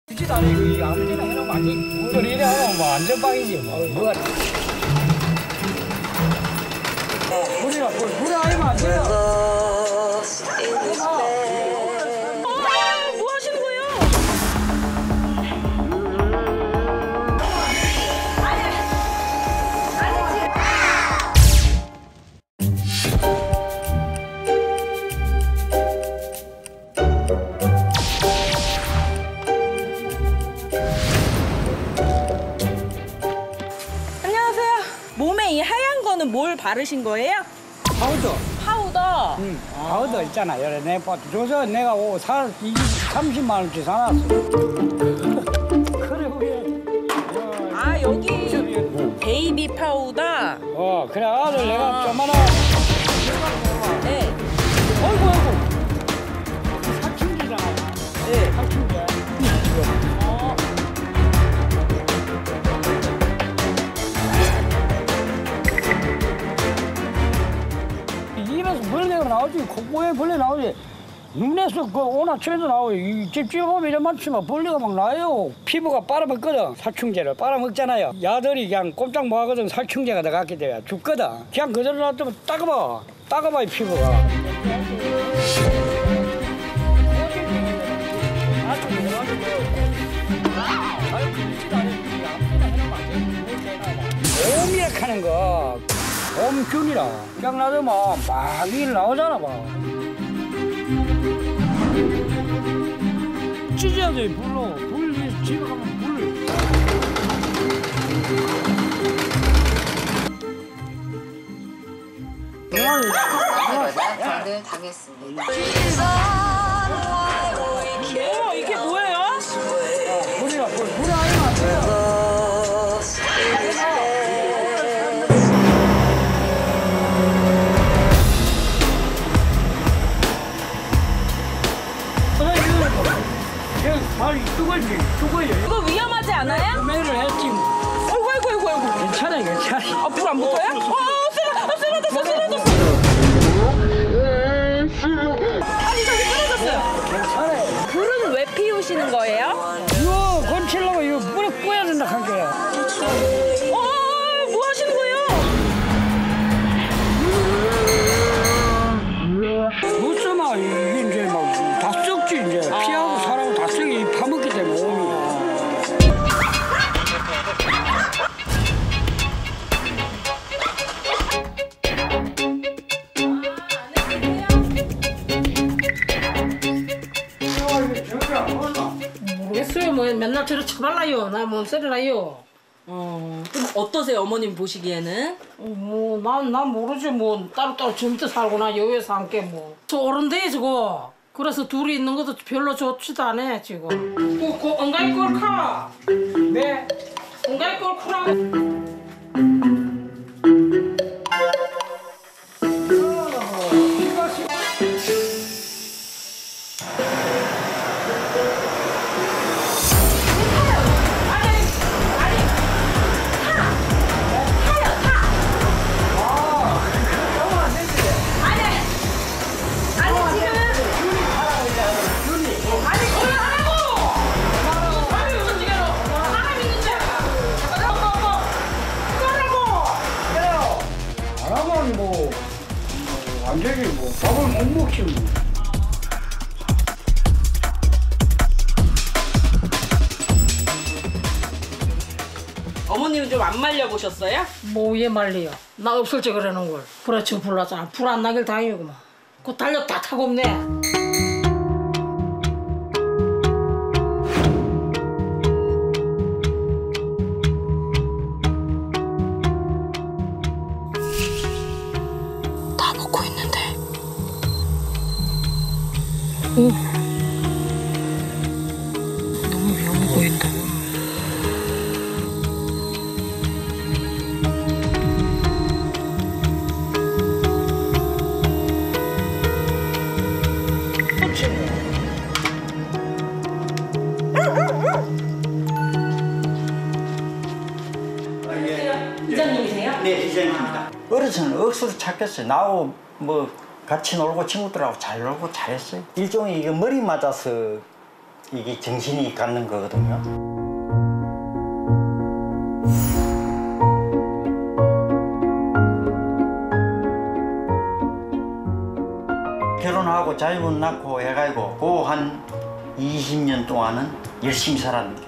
그치도 아니고 이거 아무데나 해놓으면 안 돼. 그걸 이래 하면 뭐 안전빵이지 뭐. 뭐가. 불이 아니면 안 돼요. 뭐 하시는 거예요? 안녕하세요. 몸에 이 하얀 거는 뭘 바르신 거예요? 파우더. 파우더. 응. 파우더 있잖아. 여러 내 줘서 내가 30만 원치 사놨어. 그래 그게. 아 여기 베이비 파우더. 그래 아들 내가 좀만한. 네. 어이구. 사춘기잖아. 네. 사춘기. 입에서 벌레가 나오지, 콧구멍에 벌레 나오지, 눈에서 그 오나치에도 나오지. 이 찝찝하면 이래 맞추면 벌레가 막 나요. 피부가 빨아먹거든. 살충제를 빨아먹잖아요. 야들이 그냥 꼼짝 못하거든. 살충제가 들어갔기 때문에 죽거든. 그냥 그대로 놔두면 따가워 이 피부가. 옴이라 하는 거 옴균이라 그냥 놔두면 막 일 나오잖아 봐. 찢어야 돼. 불 위에서 집에 가면 불. 저는 당했습니다. 어머 이게 뭐예요? 불이 아니면 안 돼요. 발이 죽어요. 이거 위험하지 않아요? 매를 했지. 아이고. 괜찮아. 불 안 붙어요? 쓰러졌어. 아니 저기 쓰러졌어요. 괜찮아요. 불은 왜 피우시는 거예요? 이거 건치려고 이거 물에 뿌려야 된다 한 거야. 뭐 하시는 거예요? 무슨마 이게 이제 막 다 썩지 이제 피하고 살하고 다 썩이 파먹기 때문에 몸이. 모르겠어요. 뭐 맨날 저를 쳐발라요. 나 뭐 썰어라요. 그럼 어떠세요 어머님 보시기에는? 난 모르지. 뭐 따로따로 젊때 살고나 여기서 함께 뭐. 저 어른데 저거. 그래서 둘이 있는 것도 별로 좋지도 않아 지금. 그 엉가이 꼴카. 네. 엉가이 꼴카라. 안 하면 뭐 완전히 뭐 밥을 못 먹지 뭐. 어머님은 좀 안 말려보셨어요? 뭐얘 말리요. 나 없을 때 그러는 걸. 불에 쳐 불났잖아. 불 안 나길 다행이구만. 그 달력 다 타고 없네. 다 먹고 있는데. 너무 위험해 보인다. 이장님이세요? 네, 이장입니다. 어려서는 억수로 착했어요. 나하고 뭐 같이 놀고 친구들하고 잘 놀고 잘했어요. 일종의 이거 머리 맞아서 이게 정신이 갖는 거거든요. 결혼하고 자유분 낳고 해가지고 그 한 20년 동안은 열심히 살았는 게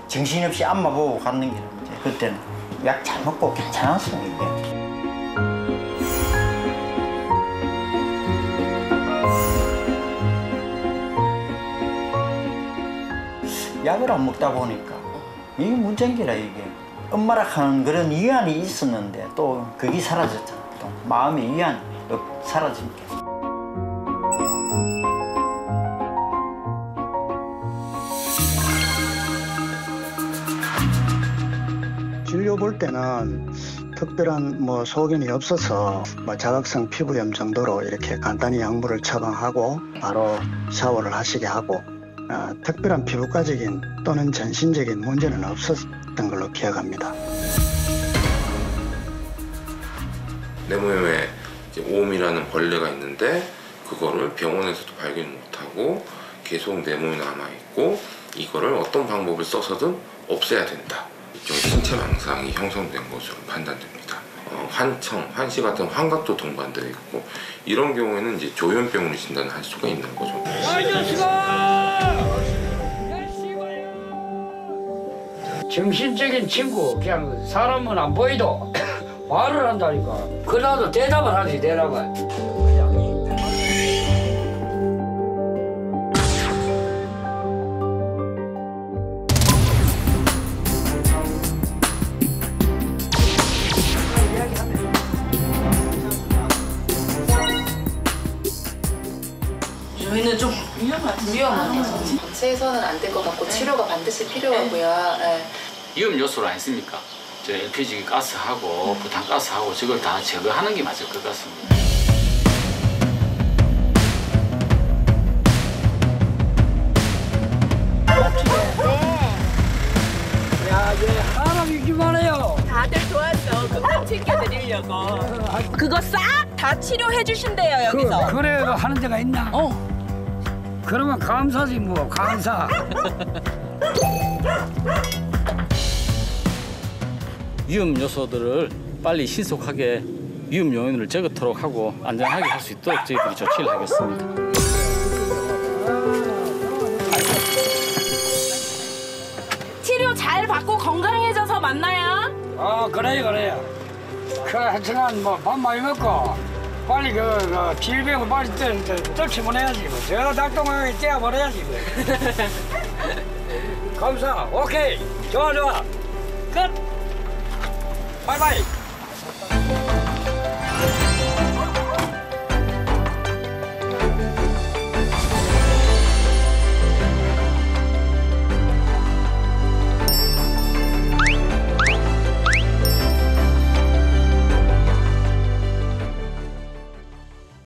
정신없이 안마 보고 갔는 게 그때는 약 잘 먹고 괜찮았어요 이게. 약을 안 먹다 보니까 이게 문제인 게라 이게. 엄마라 하는 그런 위안이 있었는데 또 그게 사라졌잖아. 또 마음의 위안이 사라진 게. 진료 볼 때는 특별한 뭐 소견이 없어서 뭐 자극성 피부염 정도로 이렇게 간단히 약물을 처방하고 바로 샤워를 하시게 하고 특별한 피부과적인 또는 전신적인 문제는 없었던 걸로 기억합니다. 내 몸에 오음이라는 벌레가 있는데 그거를 병원에서도 발견 못하고 계속 내 몸에 남아있고 이거를 어떤 방법을 써서든 없애야 된다. 일종의 신체 망상이 형성된 것으로 판단됩니다. 환시 같은 환각도 동반되어 있고 이런 경우에는 이제 조현병으로 진단할 수가 있는 거죠. 정신적인 친구, 그냥 사람은 안 보이도 말을 한다니까. 그래도 대답을 하지, 대답을. 저희는 좀 위험하네요. 전체에서는 안 될 것 같고 치료가 반드시 필요하고요. 네. 위험 요소로 아니습니까? 저 LPG 가스하고 부탄가스하고 저걸 다 제거하는 게 맞을 것 같습니다. 야, 얘 사람 이기만 해요. 다들 도왔어. 금방 챙겨드리려고. 그거 싹 다 치료해 주신대요 여기서. 그래 하는 데가 있나? 그러면 감사지 뭐, 감사. 위험 요소들을 빨리 신속하게 위험 요인을 제거토록 하고 안전하게 할 수 있도록 저희들이 조치를 하겠습니다. 치료 잘 받고 건강해져서 만나요. 그래. 하여튼간 뭐 밥 많이 먹고 빨리 그 질병을 빨리 떨쳐보내야지. 저 달동하게 떼어버려야지. 감사. 오케이. 좋아. 끝. 바이바이.